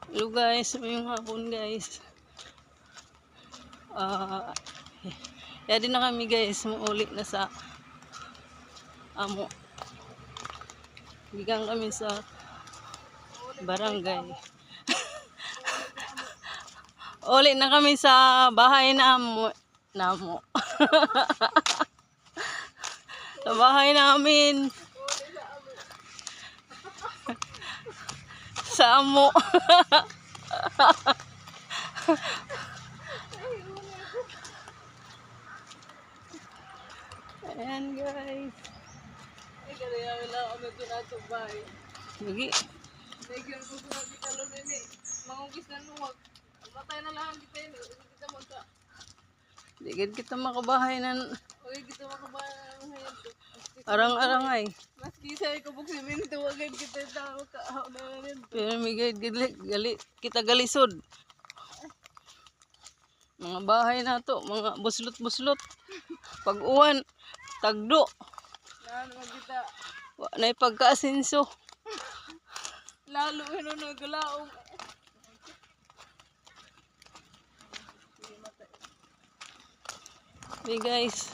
Hello guys, ngayong hapon guys. Kaya din na kami guys, muuli na sa amo. Gigang kami sa barangay. Uli na kami sa bahay na amo. Sa bahay namin. Sa amo. Ayan guys. Ay, kaya wala kami ito na ito bahay. Lagi. Nagyan ko sa natin kalon nini. Mangugis na nuwag. Matay na lang kita yun. Hindi kita magka. Digid kita makabahay na Huwag kita makabahan ng hayat ko. arang-arangay. Mas kisay ko buk siminto. Huwag kita tao kaaw na rin. Pero may kita galisod. Mga bahay na to, mga buslot-buslot. Pag-uwan, tagdo. Naan naman kita. Wa na pagkaasinso. Lalo yun ang naglaong. Hey guys,